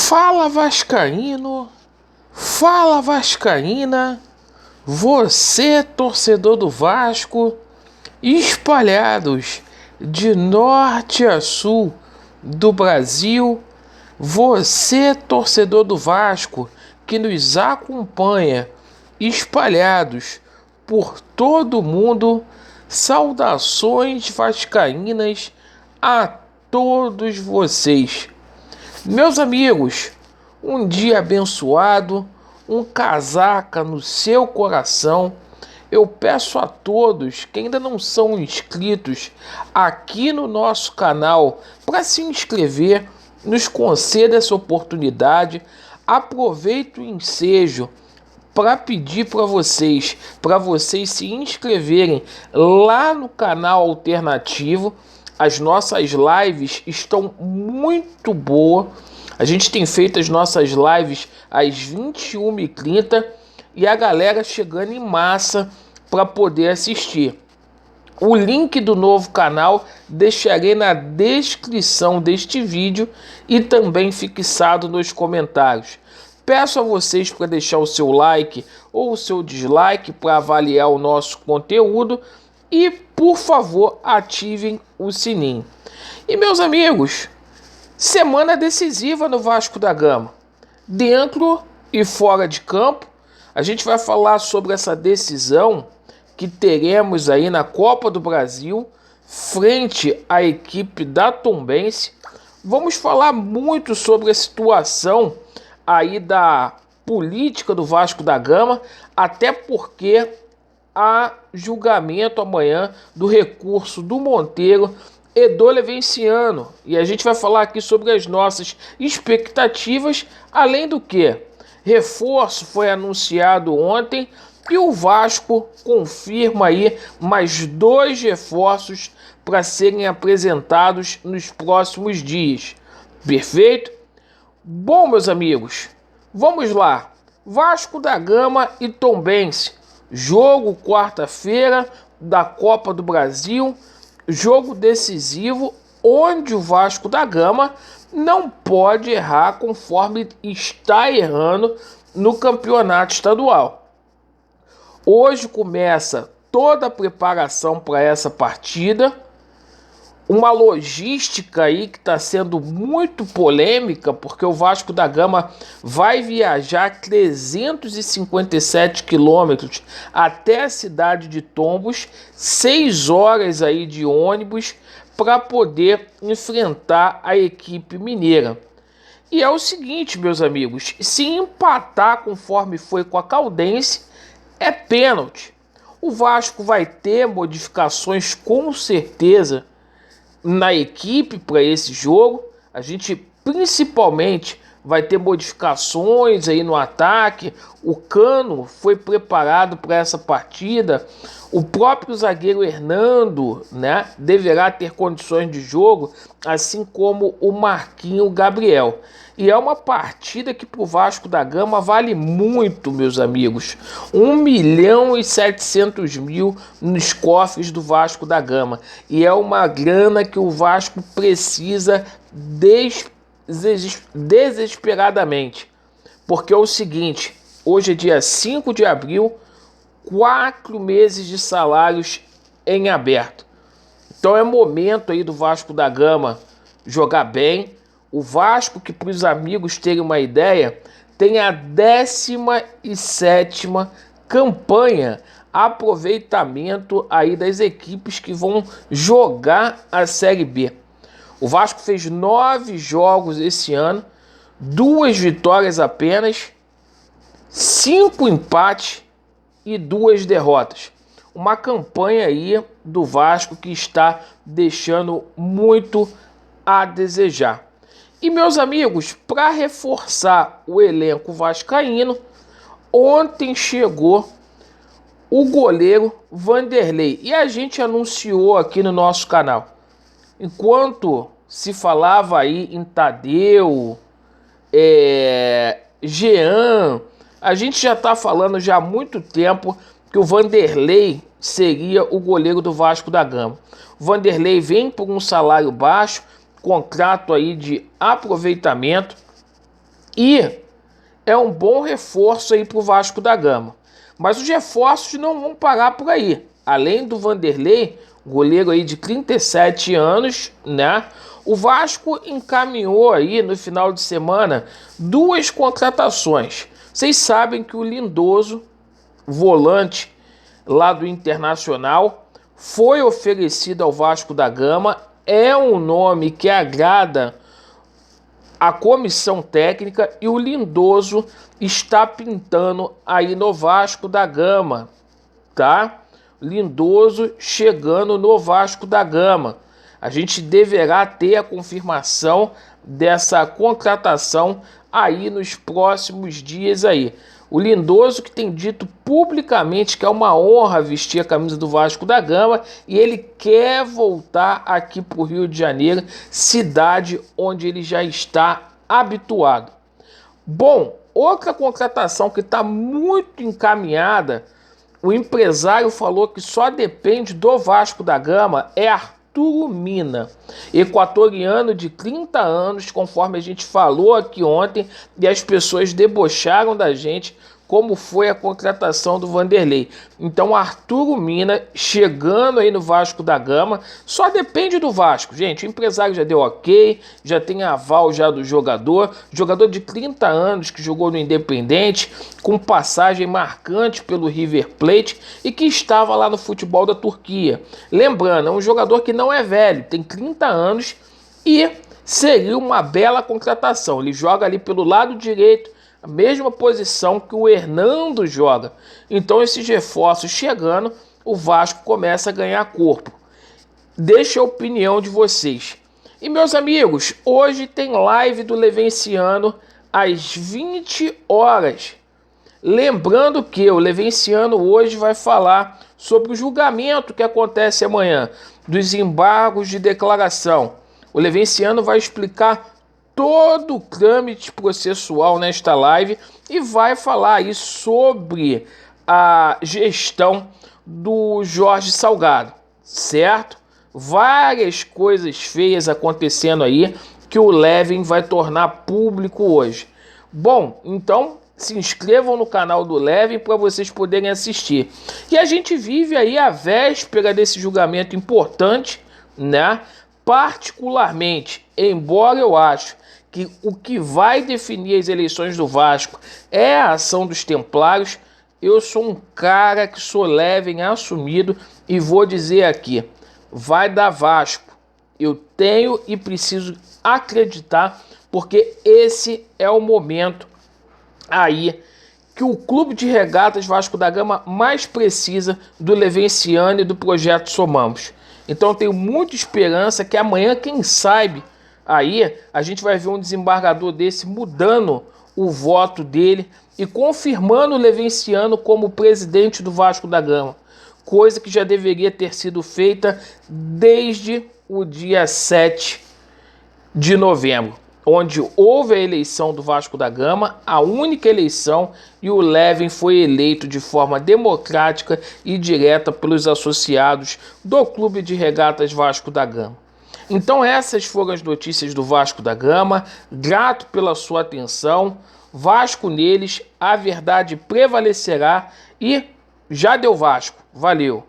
Fala Vascaíno, fala Vascaína, você torcedor do Vasco, espalhados de norte a sul do Brasil, você torcedor do Vasco que nos acompanha, espalhados por todo o mundo, saudações vascaínas a todos vocês. Meus amigos, um dia abençoado, um casaca no seu coração. Eu peço a todos que ainda não são inscritos aqui no nosso canal para se inscrever, nos conceda essa oportunidade. Aproveito o ensejo para pedir para vocês se inscreverem lá no canal alternativo. As nossas lives estão muito boas. A gente tem feito as nossas lives às 21h30 e a galera chegando em massa para poder assistir. O link do novo canal deixarei na descrição deste vídeo e também fixado nos comentários. Peço a vocês para deixar o seu like ou o seu dislike para avaliar o nosso conteúdo e, por favor, ativem o sininho. E, meus amigos, semana decisiva no Vasco da Gama. Dentro e fora de campo, a gente vai falar sobre essa decisão que teremos aí na Copa do Brasil, frente à equipe da Tombense. Vamos falar muito sobre a situação aí da política do Vasco da Gama, até porque há julgamento amanhã do recurso do Monteiro e do Levenciano. E a gente vai falar aqui sobre as nossas expectativas, além do que reforço foi anunciado ontem e o Vasco confirma aí mais 2 reforços para serem apresentados nos próximos dias. Perfeito? Bom, meus amigos, vamos lá. Vasco da Gama e Tombense. Jogo quarta-feira da Copa do Brasil. Jogo decisivo onde o Vasco da Gama não pode errar conforme está errando no campeonato estadual. Hoje começa toda a preparação para essa partida. Uma logística aí que está sendo muito polêmica, porque o Vasco da Gama vai viajar 357 quilômetros até a cidade de Tombos, 6 horas aí de ônibus para poder enfrentar a equipe mineira. E é o seguinte, meus amigos, se empatar conforme foi com a Caldense, é pênalti. O Vasco vai ter modificações com certeza na equipe para esse jogo. A gente principalmente vai ter modificações aí no ataque. O Cano foi preparado para essa partida. O próprio zagueiro Hernando, né, deverá ter condições de jogo, assim como o Marquinho Gabriel. E é uma partida que para o Vasco da Gama vale muito, meus amigos. 1.700.000 nos cofres do Vasco da Gama. E é uma grana que o Vasco precisa desesperadamente. Porque é o seguinte, hoje é dia 5 de abril, 4 meses de salários em aberto. Então é momento aí do Vasco da Gama jogar bem. O Vasco, que para os amigos terem uma ideia, tem a 17ª campanha, aproveitamento aí das equipes que vão jogar a Série B. O Vasco fez 9 jogos esse ano, 2 vitórias apenas, 5 empates e 2 derrotas. Uma campanha aí do Vasco que está deixando muito a desejar. E, meus amigos, para reforçar o elenco vascaíno, ontem chegou o goleiro Vanderlei. E a gente anunciou aqui no nosso canal. Enquanto se falava aí em Tadeu, Jean, a gente já está falando já há muito tempo que o Vanderlei seria o goleiro do Vasco da Gama. O Vanderlei vem por um salário baixo, contrato aí de aproveitamento, e é um bom reforço aí para o Vasco da Gama. Mas os reforços não vão parar por aí. Além do Vanderlei, goleiro aí de 37 anos, né? O Vasco encaminhou aí no final de semana 2 contratações. Vocês sabem que o Lindoso, volante lá do Internacional, foi oferecido ao Vasco da Gama. É um nome que agrada a comissão técnica e o Lindoso está pintando aí no Vasco da Gama, tá? Lindoso chegando no Vasco da Gama. A gente deverá ter a confirmação dessa contratação aí nos próximos dias aí. O Lindoso que tem dito publicamente que é uma honra vestir a camisa do Vasco da Gama e ele quer voltar aqui para o Rio de Janeiro, cidade onde ele já está habituado. Bom, outra contratação que está muito encaminhada, o empresário falou que só depende do Vasco da Gama, é Arturo Mina, equatoriano de 30 anos, conforme a gente falou aqui ontem, e as pessoas debocharam da gente como foi a contratação do Vanderlei. Então Arturo Mina chegando aí no Vasco da Gama, só depende do Vasco, gente. O empresário já deu ok, já tem aval já do jogador de 30 anos que jogou no Independente, com passagem marcante pelo River Plate e que estava lá no futebol da Turquia. Lembrando, é um jogador que não é velho, tem 30 anos e seria uma bela contratação. Ele joga ali pelo lado direito, a mesma posição que o Hernando joga. Então esses reforços chegando, o Vasco começa a ganhar corpo. Deixa a opinião de vocês. E meus amigos, hoje tem live do Levenciano às 20 horas. Lembrando que o Levenciano hoje vai falar sobre o julgamento que acontece amanhã, dos embargos de declaração. O Levenciano vai explicar todo o trâmite processual nesta live e vai falar aí sobre a gestão do Jorge Salgado, certo? Várias coisas feias acontecendo aí que o Levin vai tornar público hoje. Bom, então se inscrevam no canal do Levin para vocês poderem assistir. E a gente vive aí a véspera desse julgamento importante, né? Particularmente, embora eu acho que o que vai definir as eleições do Vasco é a ação dos Templários, eu sou um cara que sou Levin assumido e vou dizer aqui, vai dar Vasco. Eu tenho e preciso acreditar, porque esse é o momento aí que o Clube de Regatas Vasco da Gama mais precisa do Levenciano e do Projeto Somamos. Então eu tenho muita esperança que amanhã, quem sabe, aí a gente vai ver um desembargador desse mudando o voto dele e confirmando o Levenciano como presidente do Vasco da Gama. Coisa que já deveria ter sido feita desde o dia 7 de novembro, onde houve a eleição do Vasco da Gama, a única eleição, e o Levin foi eleito de forma democrática e direta pelos associados do Clube de Regatas Vasco da Gama. Então essas foram as notícias do Vasco da Gama, grato pela sua atenção, Vasco neles, a verdade prevalecerá e já deu Vasco, valeu!